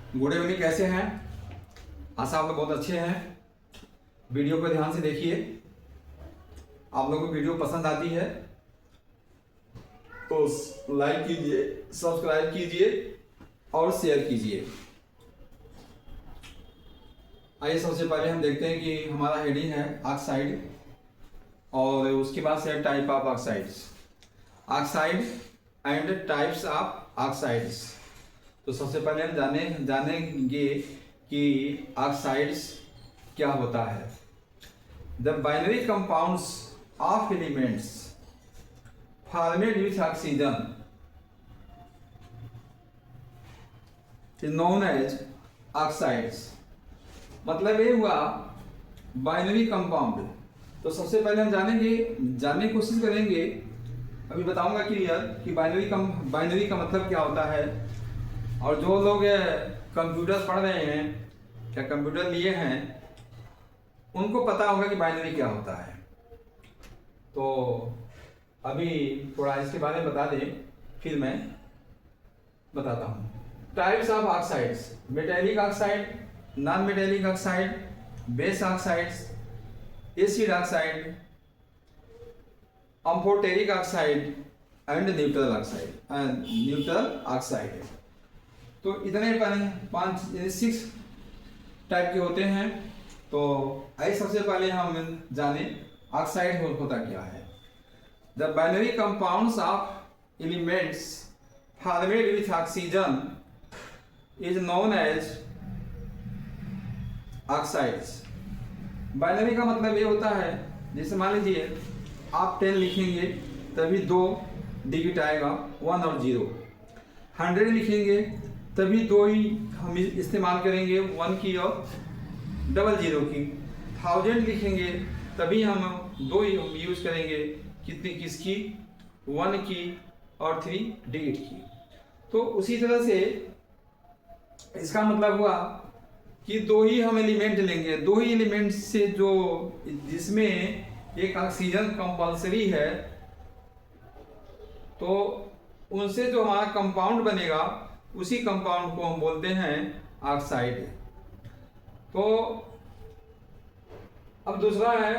Good evening, कैसे हैं? आशा आप लोग बहुत अच्छे हैं। वीडियो को ध्यान से देखिए। आप लोगों को वीडियो पसंद आती है तो लाइक कीजिए, सब्सक्राइब कीजिए और शेयर कीजिए। आइए सबसे पहले हम देखते हैं कि हमारा हेडिंग है ऑक्साइड और उसके बाद से type of oxides, oxide and types of oxides. तो सबसे पहले हम जानेंगे कि ऑक्साइड्स क्या होता है। The binary compounds of elements formed with oxygen is known as oxides. मतलब ये हुआ बाइनरी कंपाउंड। तो सबसे पहले हम जानने की कोशिश करेंगे। अभी बताऊंगा क्लियर कि बाइनरी का मतलब क्या होता है। और जो लोग कंप्यूटर पढ़ रहे हैं या कंप्यूटर लिए हैं उनको पता होगा कि बाइनरी क्या होता है। तो अभी थोड़ा इसके बारे में बता दें, फिर मैं बताता हूँ। Types of oxides: metallic oxide, non metallic oxide, base oxides, acid oxide, amphoteric oxide and neutral oxide. तो इतने 6 टाइप के होते हैं। तो आइए सबसे पहले हम जाने ऑक्साइड होता क्या है। The binary compounds of elements formed with oxygen is known as oxides. Binary का मतलब ये होता है, जैसे मान लीजिए आप 10 लिखेंगे तभी 2 डिजिट आएगा, 1 और 0। 100 लिखेंगे तभी 2 ही हम इस्तेमाल करेंगे, 1 की और 00 की। 1000 लिखेंगे तभी हम 2 ही यूज करेंगे, किसकी? 1 की और 3 डिजिट की। तो उसी तरह से इसका मतलब हुआ कि 2 ही हम एलिमेंट लेंगे। 2 ही एलिमेंट से जो जिसमें एक ऑक्सीजन कंपल्सरी है, तो उनसे जो हमारा कंपाउंड बनेगा उसी कंपाउंड को हम बोलते हैं ऑक्साइड। तो अब दूसरा है,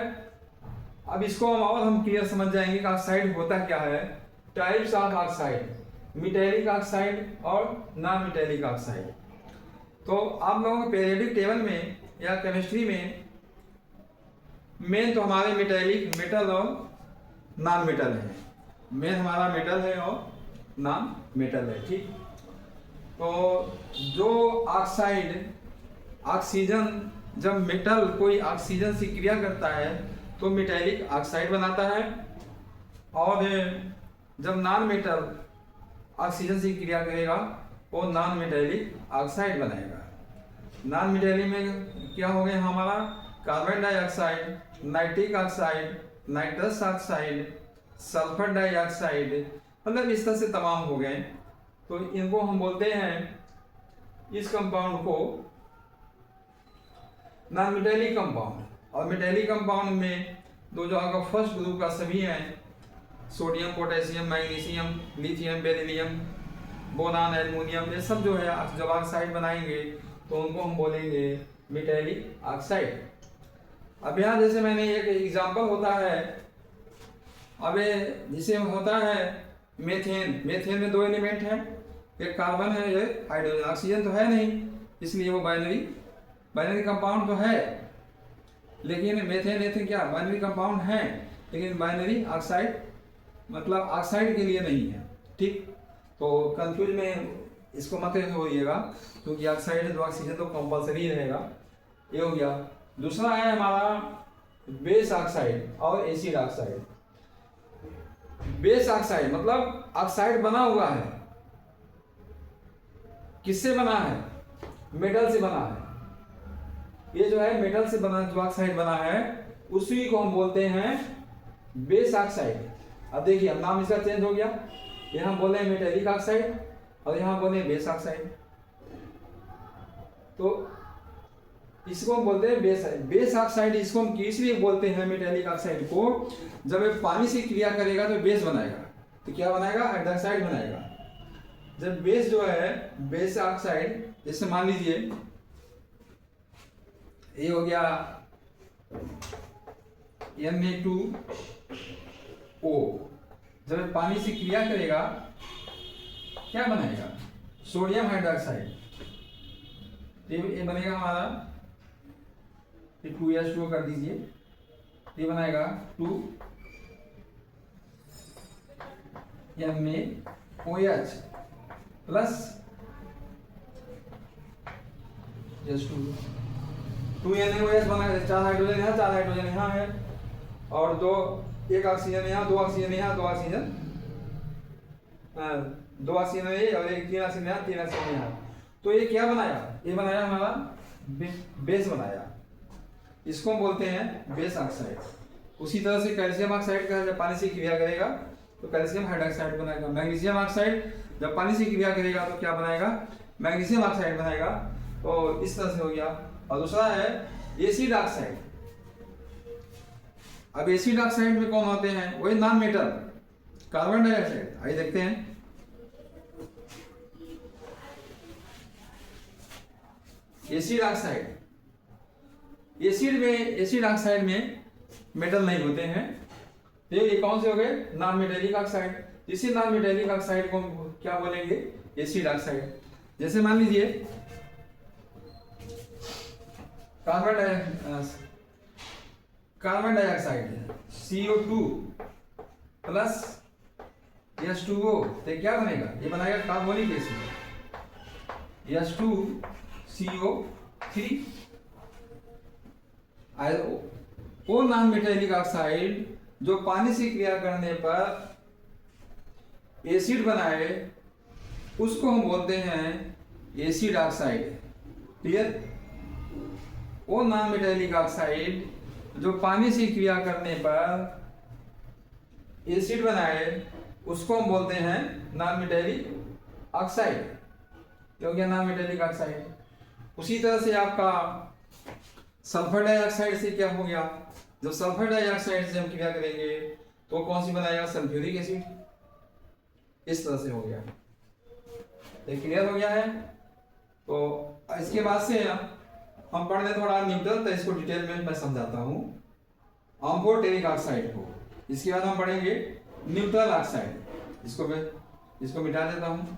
अब इसको हम क्लियर समझ जाएंगे कि ऑक्साइड होता क्या है। Types of oxide: metallic oxide और नॉन मेटेलिक ऑक्साइड। तो आप लोगों को पीरियोडिक टेबल में या केमिस्ट्री में मेन तो हमारे मेटल और नॉन मेटल है। मेन हमारा मेटल है और नॉन मेटल है, ठीक। तो जो ऑक्साइड, ऑक्सीजन, जब मेटल कोई ऑक्सीजन से क्रिया करता है तो मेटेलिक ऑक्साइड बनाता है, और जब नॉन मेटल ऑक्सीजन से क्रिया करेगा वो नॉन मेटेलिक ऑक्साइड बनाएगा। नॉन मेटेलिक में क्या हो गया हमारा? Carbon dioxide, nitric oxide, nitrous oxide, sulphur dioxide, मतलब इस तरह से तमाम हो गए। तो इनको हम बोलते हैं, इस कंपाउंड को नॉन मेटेलिक कंपाउंड। और मेटेलिक कंपाउंड में दो जो आपका फर्स्ट ग्रुप का सभी हैं, sodium, potassium, magnesium, lithium, beryllium, boron, aluminium, ये सब जो है जब ऑक्साइड बनाएंगे तो उनको हम बोलेंगे मेटेलिक ऑक्साइड। अब यहाँ जैसे मैंने एक एग्जांपल होता है, अब जिसे होता है मेथेन। मेथेन में 2 एलिमेंट हैं, एक कार्बन है, एक हाइड्रोजन। ऑक्सीजन तो है नहीं, इसलिए वो बाइनरी कंपाउंड तो है, लेकिन मेथेन क्या बाइनरी कंपाउंड है, लेकिन बाइनरी ऑक्साइड मतलब ऑक्साइड के लिए नहीं है, ठीक। तो कंफ्यूज में इसको मत होइएगा, क्योंकि ऑक्साइड है तो ऑक्सीजन तो कंपल्सरी रहेगा। ये हो गया। दूसरा है हमारा बेस ऑक्साइड और एसिड ऑक्साइड। बेस ऑक्साइड मतलब ऑक्साइड बना हुआ है, किससे बना है? मेटल से बना है। ये जो है मेटल से बना, जो ऑक्साइड बना है उसी को हम बोलते हैं बेस ऑक्साइड। अब देखिए, अब नाम इसका चेंज हो गया, यहाँ बोले मेटेलिक ऑक्साइड और यहाँ बोले बेस ऑक्साइड। तो इसको हम बोलते हैं बेस ऑक्साइड। इसको हम इसलिए बोलते हैं मेटेलिक ऑक्साइड को, जब ये पानी से क्रिया करेगा तो बेस बनाएगा, तो क्या बनाएगा? हाइड्रोक्साइड बनाएगा। जब बेस जो है, बेस ऑक्साइड, जैसे मान लीजिए ये हो गया Na2O, जब पानी से क्रिया करेगा क्या बनाएगा? Sodium hydroxide. ये बनेगा हमारा, 2H2O कर दीजिए, ये बनाएगा 2NaOH प्लस H2O। 2NaOH बनाएगा, 4 हाइड्रोजन यहाँ, 4 हाइड्रोजन यहाँ है, और एक ऑक्सीजन यहाँ, 2 ऑक्सीजन यहाँ, 2 ऑक्सीजन, 2 ऑक्सीजन ये, और 3 ऑक्सीजन यहाँ, 3 ऑक्सीजन यहाँ। तो ये क्या बनाया? ये बनाया हमारा बेस बनाया, इसको हम बोलते हैं बेस ऑक्साइड। उसी तरह से कैल्शियम ऑक्साइड का जब पानी से क्रिया करेगा तो कैल्शियम हाइड्रोक्साइड बनाएगा। मैग्नीशियम ऑक्साइड जब पानी से क्रिया करेगा तो क्या बनाएगा? मैग्नीशियम ऑक्साइड बनाएगा। तो इस तरह से हो गया। और दूसरा है एसिड ऑक्साइड। अब एसिड ऑक्साइड में कौन होते हैं? वही नॉन मेटल, कार्बन डाइऑक्साइड। आइए देखते हैं। एसिड ऑक्साइड, एसिड ऑक्साइड में मेटल नहीं होते हैं। ये कौन से हो गए? Non metallic oxide. इसी नॉन मेटेलिक ऑक्साइड को हम क्या बोलेंगे? Acid oxide. जैसे मान लीजिए carbon dioxide CO2 plus H2O, तो क्या बनेगा? ये बनेगा कार्बोनिक एसिड, H2CO3। वो नॉन मेटेलिक ऑक्साइड जो पानी से क्रिया करने पर एसिड बनाए, उसको हम बोलते हैं एसिड ऑक्साइड। क्लियर? वो नॉन मेटेलिक ऑक्साइड जो पानी से क्रिया करने पर एसिड बनाए, उसको हम बोलते हैं नॉन मेटेलिक ऑक्साइड। हो गया नॉन मेटेलिक ऑक्साइड। उसी तरह से आपका सल्फर डाइऑक्साइड से क्या हो गया? जब सल्फर डाइऑक्साइड से हम क्रिया करेंगे तो कौन सी बनाएगा? Sulphuric acid. इस तरह से हो गया। तो क्लियर हो गया है। तो इसके बाद से हम पढ़ लें थोड़ा न्यूट्रल, तो इसको डिटेल में मैं समझाता हूँ अम्फोटेरिक ऑक्साइड को। इसके बाद हम पढ़ेंगे न्यूट्रल ऑक्साइड। इसको मिटा देता हूँ,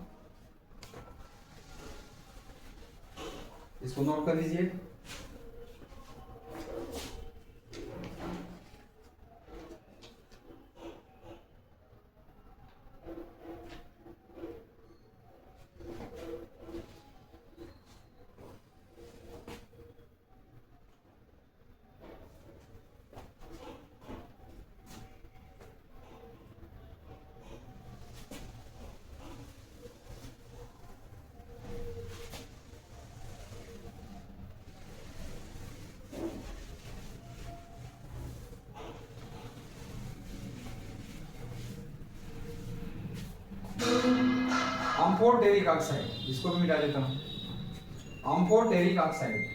इसको नोट कर लीजिए। अम्फोटेरिक ऑक्साइड, इसको भी मिटा देता हूं। अम्फोटेरिक ऑक्साइड,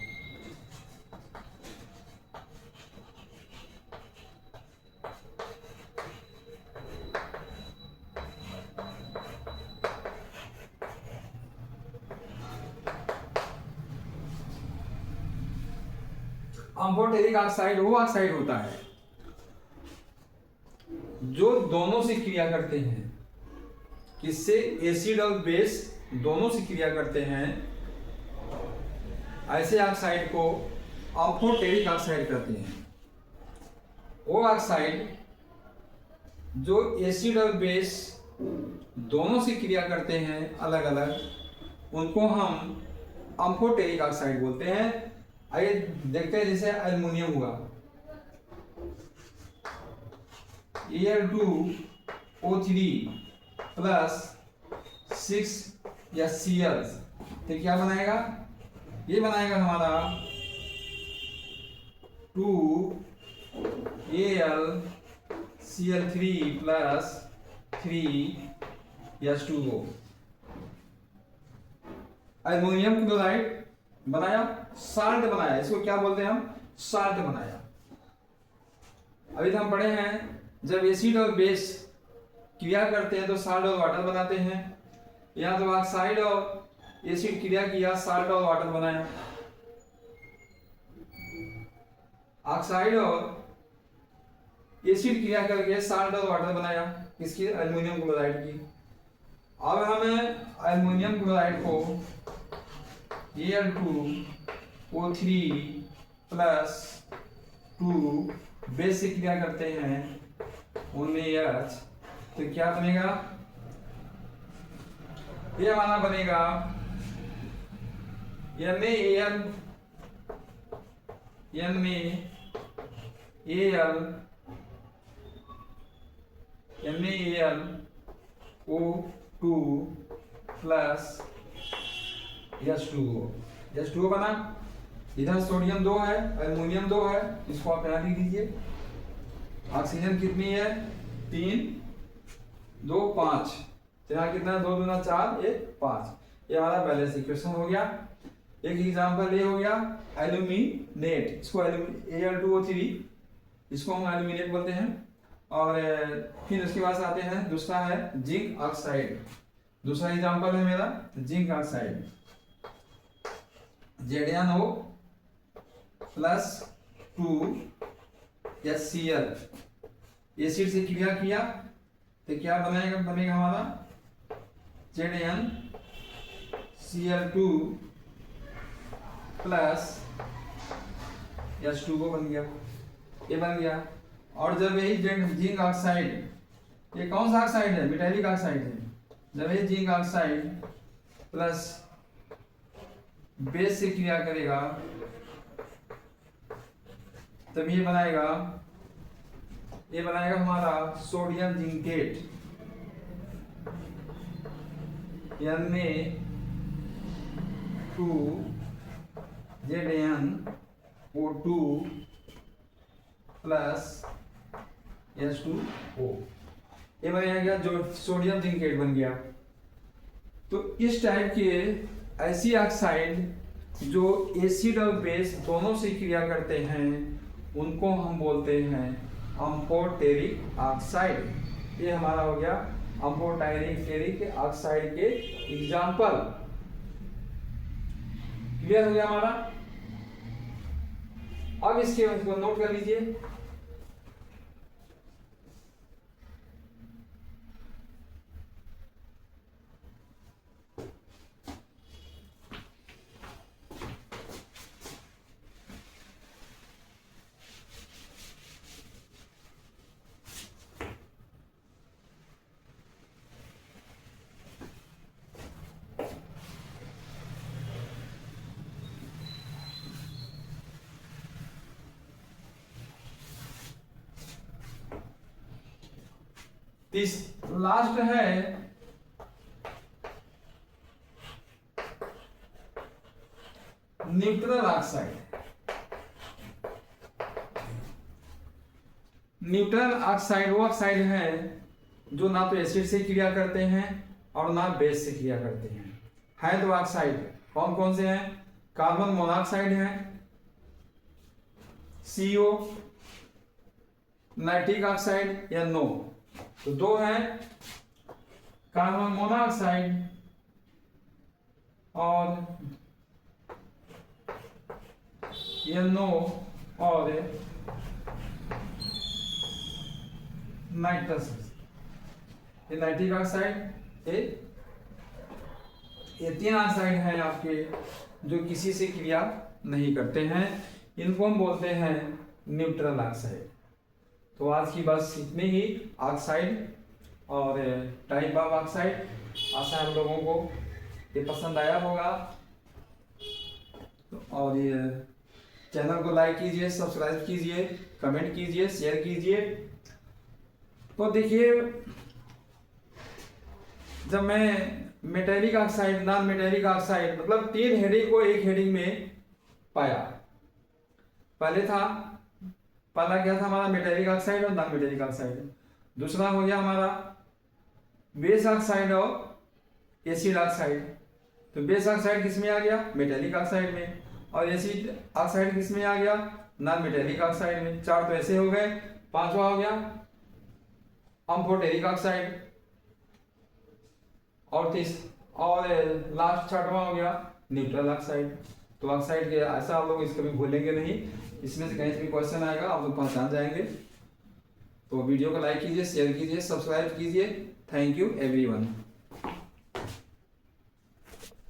अम्फोटेरिक ऑक्साइड वो ऑक्साइड होता है जो दोनों से क्रिया करते हैं। किससे? एसिड और बेस दोनों से क्रिया करते हैं। ऐसे ऑक्साइड को अम्फोटेरिक ऑक्साइड कहते हैं। वो ऑक्साइड जो एसिड और बेस दोनों से क्रिया करते हैं अलग अलग, उनको हम अम्फोटेरिक ऑक्साइड बोलते हैं। आइए देखते हैं। जैसे एल्युमिनियम हुआ, Al2O3 प्लस 6 या Cl, तो क्या बनाएगा? ये बनाएगा हमारा 2AlCl3 plus 3H2O। Aluminium chloride बनाया, साल्ट बनाया। इसको क्या बोलते हैं हम? साल्ट बनाया। अभी तो हम पढ़े हैं जब एसिड और बेस क्रिया करते हैं तो साल्ट और वाटर बनाते हैं। यहाँ तो ऑक्साइड और एसिड क्रिया किया, साल्ट और वाटर बनाया। ऑक्साइड और एसिड क्रिया करके साल्ट और वाटर बनाया, किसकी? एल्युमिनियम क्लोराइड की। अब हमें एल्युमिनियम क्लोराइड को Al2O3+2 बेस से क्रिया करते हैं NaH, तो क्या बनेगा? ये हमारा बनेगा NaCl H2O बना। इधर सोडियम 2 है, एल्युमिनियम 2 है, इसको आप यहाँ लिख दीजिए। ऑक्सीजन कितनी है? 3 2 5, यहाँ कितना? 2 दूना 4 1 5। ये हमारा बैलेंस इक्वेशन हो गया। एक एग्जांपल ये हो गया एल्यूमिनेट, इसको Al2O3, इसको हम एल्यूमिनेट बोलते हैं। और फिर उसके बाद आते हैं, दूसरा है जिंक ऑक्साइड। दूसरा एग्जांपल है मेरा जिंक ऑक्साइड, ZnO+2HCl। एसिड से क्रिया किया तो क्या बनेगा हमारा? ZnCl2+H2O बन गया, ये बन गया। और जब यही जिंक ऑक्साइड, ये कौन सा ऑक्साइड है? मेटालिक ऑक्साइड है। जब ये जिंक ऑक्साइड प्लस बेस से क्रिया करेगा तब ये बनाएगा हमारा सोडियम जिंकेट, Na2ZnO2+H2O, ये बनेगा जो सोडियम जिंकेट बन गया। तो इस टाइप के ऐसी ऑक्साइड जो एसिड और बेस दोनों से क्रिया करते हैं उनको हम बोलते हैं अम्फोटेरिक ऑक्साइड। ये हमारा हो गया अम्फोटेरिक ऑक्साइड के एग्जाम्पल। क्लियर हो गया हमारा? अब इसको नोट कर लीजिए। लास्ट है न्यूट्रल ऑक्साइड। न्यूट्रल ऑक्साइड वो ऑक्साइड है जो ना तो एसिड से क्रिया करते हैं और ना बेस से क्रिया करते हैं। है तो ऑक्साइड कौन कौन से हैं? कार्बन मोनोऑक्साइड है, CO, नाइट्रिक ऑक्साइड या NO। तो दो है, कार्बन मोनोऑक्साइड और NO और नाइट्रस। ये नाइट्रिक ऑक्साइड, ये तीन ऑक्साइड हैं आपके जो किसी से क्रिया नहीं करते हैं, इनको हम बोलते हैं न्यूट्रल ऑक्साइड। तो आज की बस इतनी ही ऑक्साइड और टाइप ऑफ ऑक्साइड। आशा है हम लोगों को ये पसंद आया होगा। और ये चैनल को लाइक कीजिए, सब्सक्राइब कीजिए, कमेंट कीजिए, शेयर कीजिए। तो देखिए, जब मैं metallic oxide, non metallic oxide, मतलब तीन हेडिंग को एक हेडिंग में पाया। पहला क्या था हमारा? मेटेलिक ऑक्साइड और नॉन मेटेलिक ऑक्साइड। दूसरा हो गया हमारा बेस ऑक्साइड और एसिड ऑक्साइड। तो बेस ऑक्साइड किस में आ गया? मेटेलिक ऑक्साइड में। और एसिड ऑक्साइड किस में आ गया? नॉन मेटेलिक ऑक्साइड में। चार तो ऐसे हो गए। पांचवा हो गया अम्फोटेरिक ऑक्साइड। और लास्ट छठवां हो गया न्यूट्रल ऑक्साइड। तो ऑक्साइड के ऐसा आप लोग इसको भी भूलेंगे नहीं, इसमें से कहीं से भी क्वेश्चन आएगा आप लोग पहचान जाएंगे। तो वीडियो को लाइक कीजिए, शेयर कीजिए, सब्सक्राइब कीजिए। Thank you everyone.